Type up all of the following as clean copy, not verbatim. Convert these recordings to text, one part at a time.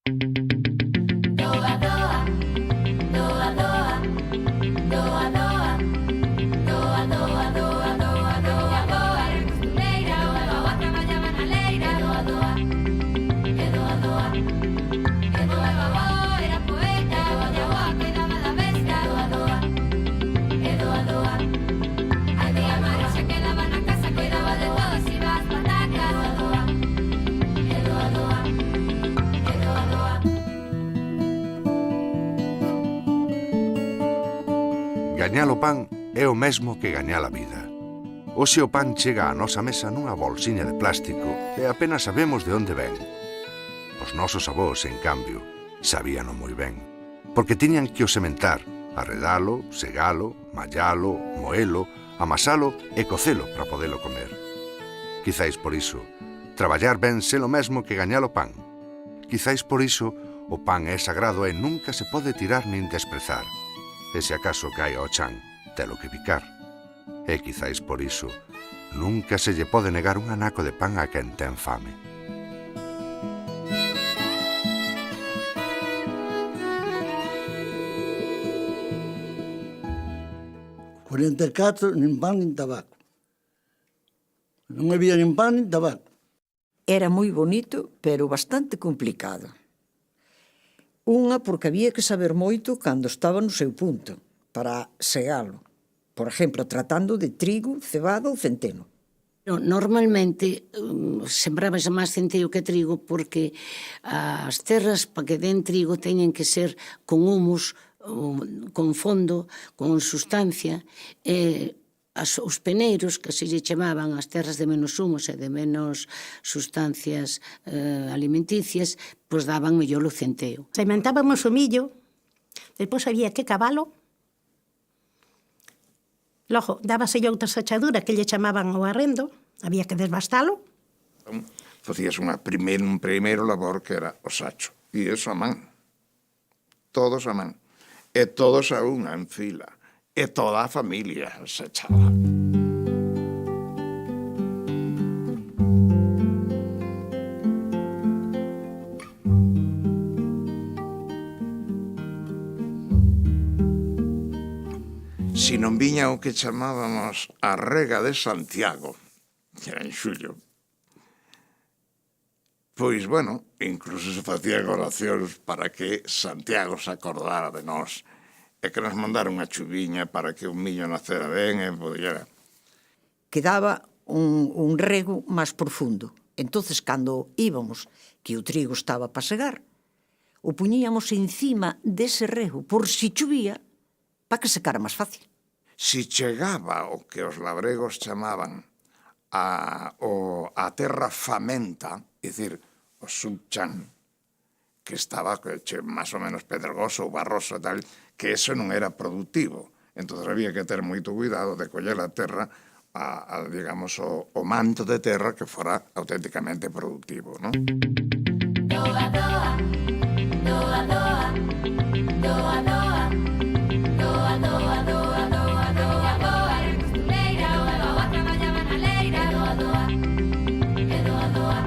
Doa, doa, doa, doa, doa, doa, doa, doa, doa, doa, doa, doa, era costureira, o avó traballaba na leira, doa, doa, e doa, doa, e doa, o avó era poeta, o avó cuidaba da besta, doa, doa, e doa, doa, a tía Mari se quedaba na casa, cuidaba de todo, se iba ás patacas, doa, doa, e doa, doa, e doa, doa. Gañar o pan é o mesmo que gañar a vida. Hoxe o pan chega á nosa mesa nunha bolsiña de plástico e apenas sabemos de onde ven. Os nosos avós, en cambio, sabíano moi ben, porque tiñan que o sementar, arredalo, segalo, mallalo, moelo, amasalo e cocelo para podelo comer. Quizáis por iso, traballar ben sé lo mesmo que gañar o pan. Quizáis por iso, o pan é sagrado e nunca se pode tirar nin desprezar. E se acaso cae ao chan, telo que picar. E quizáis por iso, nunca se lle pode negar un anaco de pan a quen ten fame. ...44, nin pan nin tabaco. Non había nin pan nin tabaco. Era moi bonito, pero bastante complicado. Unha, porque había que saber moito cando estaba no seu punto, para segalo. Por exemplo, tratando de trigo, cebada ou centeno. Normalmente sembrabas máis centeo que trigo porque as terras para que den trigo teñen que ser con humus, con fondo, con sustancia, e os peneiros, que así lle chamaban as terras de menos humos e de menos sustancias alimenticias, pois daban mellor o centeo. Sementábamos o millo, depois había que cabalo, logo dábaselle outra sachadura que lle chamaban o arrendo, había que desbastalo. Facías un primeiro labor que era o sacho, e eso a man, todos a man, e todos a unha en fila, e toda a familia se echaba. Si non viña o que chamábamos a rega de Santiago, que era en xullo, pois, bueno, incluso se facían oracións para que Santiago se acordara de nós e que nos mandara unha chuviña para que o millo nacera ben e podera. Quedaba un rego máis profundo. Entonces, cando íbamos, que o trigo estaba para segar, o puñíamos encima dese rego, por si chovía, para que secara máis fácil. Si chegaba o que os labregos chamaban a terra famenta, é dicir, o subchan, que estaba máis ou menos pedregoso ou barroso e tal, que eso non era productivo. Entón había que ter moito cuidado de coller a terra, digamos, o manto de terra que fora auténticamente productivo, non? Doa, doa, doa, doa, doa, doa, doa, doa, doa, doa, doa, doa, era costureira, o avó traballaba na leira, doa, doa, e doa, doa.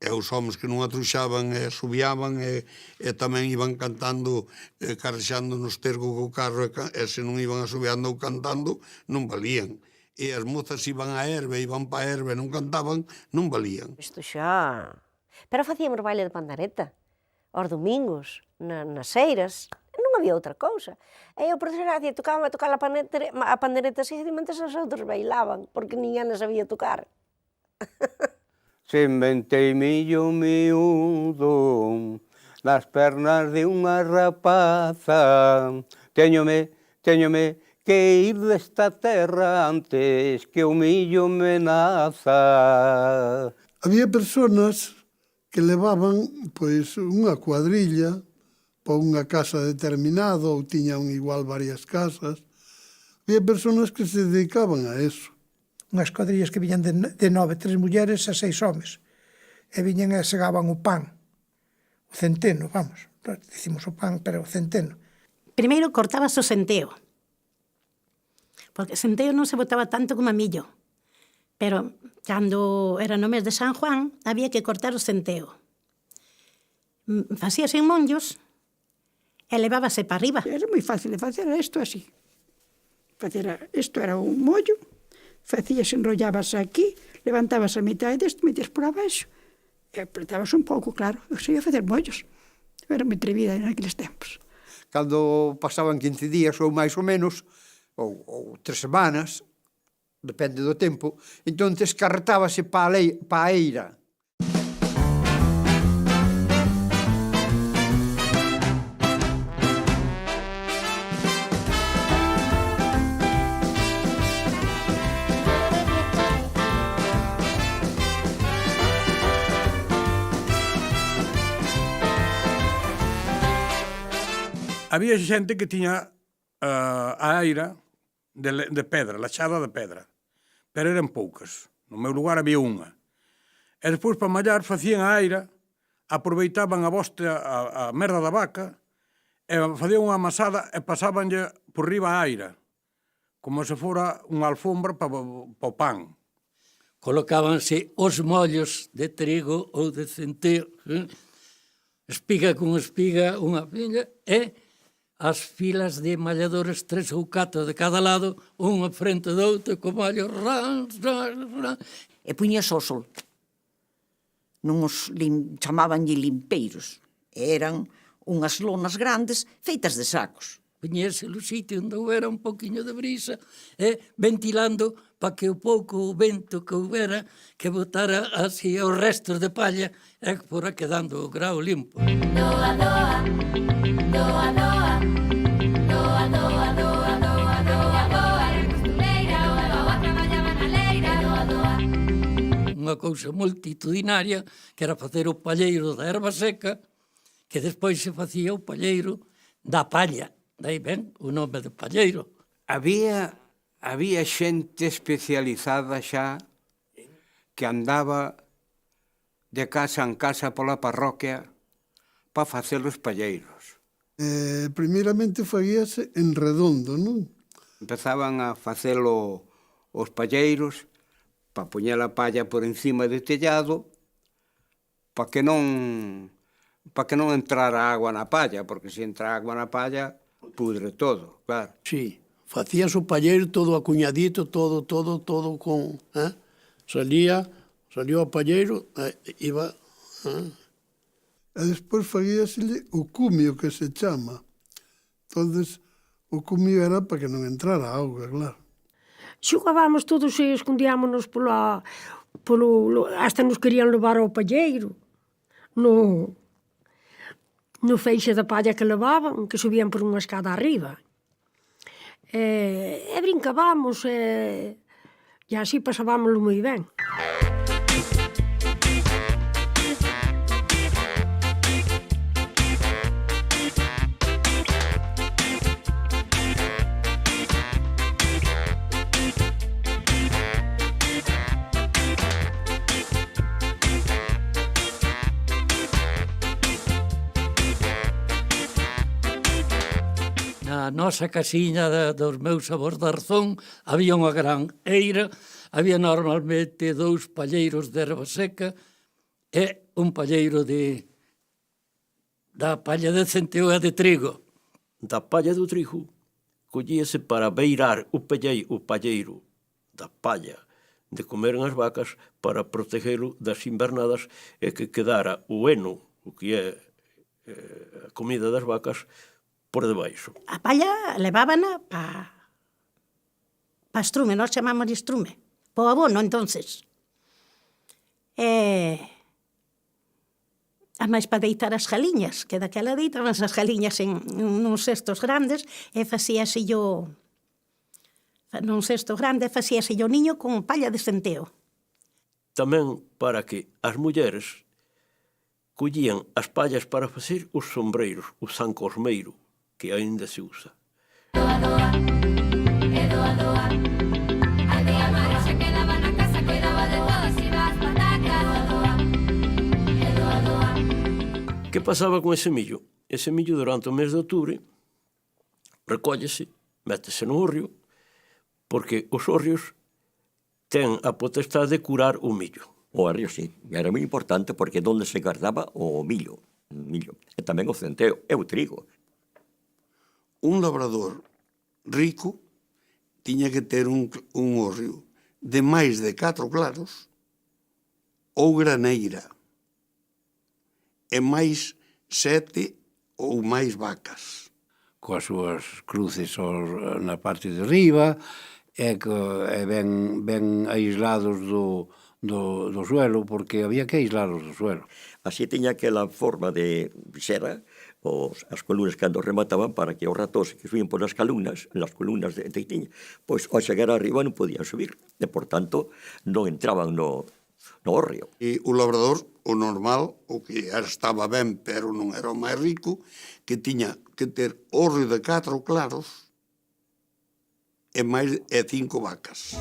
E os homens que non atruxaban e subiaban e tamén iban cantando, carrexando nos tergos co carro e se non iban asubiando ou cantando, non valían. E as mozas iban a herbe, iban pa herbe e non cantaban, non valían. Isto xa... Pero facíamos baile de pandareta, aos domingos, nas eiras, non había outra cousa. E eu, por desgracia, tocaba a tocar a pandereta así, e mentres os outros bailaban, porque ninguén sabía tocar. Sementei millo miúdo nas pernas de unha rapaza. Téñome que ir desta terra antes que o millo me naza. Había personas que levaban, pois, unha cuadrilla para unha casa determinada ou tiñan igual varias casas. Había personas que se dedicaban a eso. Unhas cuadrillas que viñan de 9, 3 mulleres e 6 homes. E viñan e segaban o pan. O centeno, vamos. Dicimos o pan, pero o centeno. Primeiro cortabas o centeo. Porque o centeo non se botaba tanto como a millo. Pero cando era no mes de San Juan, había que cortar o centeo. Facíase en monllos e levábase para arriba. Era moi fácil de facer, era isto así. Isto era un mollo, facías, enrollábase aquí, levantabas a mitad desto, metías por abaixo, e apretabas un pouco, claro. Eu sei a facer mollos. Eu era moi atrevida naqueles tempos. Cando pasaban 15 días ou máis ou menos, ou 3 semanas, depende do tempo, entonces carretábase pa a eira. Había xente que tiña a eira de pedra, lachada de pedra, pero eran poucas. No meu lugar había unha. E despois, para mallar, facían a eira, aproveitaban a bosta, a merda da vaca, e facían unha amasada e pasabanlle por riba a eira, como se fora unha alfombra para o pan. Colocábanse os mollos de trigo ou de centeo, espiga con espiga, unha piña, e as filas de malladores, 3 ou 4 de cada lado, unha frente do outro, co mallo, E puñas ao sol. Non os chamabanlle limpeiros. Eran unhas lonas grandes feitas de sacos. Puñese no sitio onde houbera un poquinho de brisa, e ventilando para que o pouco o vento que houbera que botara así os restos de palla e que fora quedando o grao limpo. Doa, doa, doa, doa. Doa, doa, doa, doa, doa, doa. Era costureira, o avó traballaba na leira. Doa, doa. Unha cousa multitudinaria que era facer o palleiro da erva seca, que despois se facía o palleiro da palla. Daí ben o nome de palleiro. Había xente especializada xa que andaba de casa en casa pola parroquia para facer os palleiros. Primeiramente faíase en redondo, non? Empezaban a facelo os palleiros para poñer a palla por encima do tellado para que non entrara agua na palla, porque se entra agua na palla pudre todo, claro. Sí, facías o palleiro todo acuñadito, todo con... Salía o palleiro, iba... E despois faíaselle o cumio, que se chama. Entonces, o cumio era para que non entrara auga, claro. Xogábamos todos e escondíamonos hasta nos querían levar ao palleiro. No feixe da palla que levaban, que subían por unha escada arriba. E brincábamos, e así pasábamoslo moi ben. Na nosa casiña dos meus avós de Arzón había unha gran eira, había normalmente 2 palleiros de erva seca e un palleiro da palla de centeo e de trigo. Da palla do trigo collíase para beirar o palleiro da palla de comer as vacas para protegelo das invernadas e que quedara o heno, o que é a comida das vacas, por debaixo. A palla levábana pa estrume, nós chamamos de estrume. Po abono, entonces. A máis para deitar as galiñas, que daquela deitaban as galiñas en uns cestos grandes e facíase nun cesto grande facíase o niño con palla de centeo. Tamén para que as mulleres collían as pallas para facer os sombreiros, o zancosmeiro, que aínda se usa. Doa, doa, doa, doa. A tía madre se quedaba na casa, cuidaba de todos, iba ás patacas. Doa, doa, doa. Que pasaba con ese millo? Ese millo durante o mes de outubro recóllese, métese no hórreo, porque os hórreos ten a potestade de curar o millo. O hórreo, sí. Era moi importante porque é onde se guardaba o millo. millo. E tamén o centeo e o trigo. Un labrador rico tiña que ter un hórreo de máis de 4 claros ou graneira e máis 7 ou máis vacas. Coas súas cruces na parte de riba e ben aislados do suelo, porque había que aislarlos do suelo. Así tiña aquela forma de xera, as columnas cando remataban para que os ratos que subían polas columnas de tiña, pois ao chegar arriba non podían subir, e por tanto non entraban no hórreo. E o labrador, o normal, o que estaba ben, pero non era o máis rico, que tiña que ter hórreo de 4 claros e 5 vacas.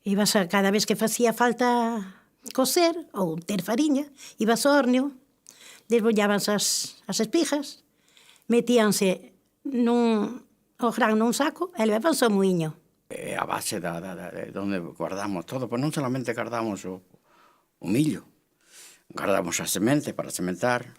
Ibas cada vez que facía falta coser ou ter fariña, ibas ao horneo, desbollábanse as espijas, metíanse o gran nun saco e levábanse ao muiño. A base de onde guardamos todo, pois non solamente guardamos o millo, guardamos a semente para sementar,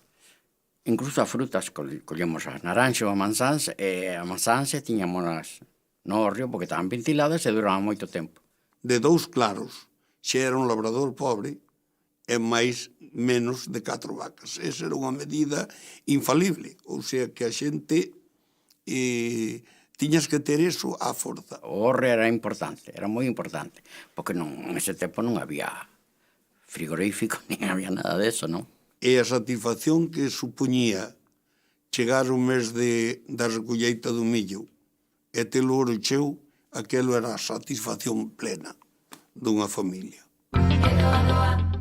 incluso as frutas, collemos as naranxas ou a manzáns, e a manzáns tiñamos no hórreo porque estaban ventiladas e duraban moito tempo. De 2 claros, xe era un labrador pobre, e menos de 4 vacas. Esa era unha medida infalible, ou sea que a xente tiñas que ter eso á forza. O hórreo era importante, era moi importante, porque nese tempo non había frigorífico, nin había nada deso, non? E a satisfacción que supoñía chegar o mes da recolleita do millo e ter o ouro cheo, aquelo era a satisfacción plena dunha familia. Doa, doa.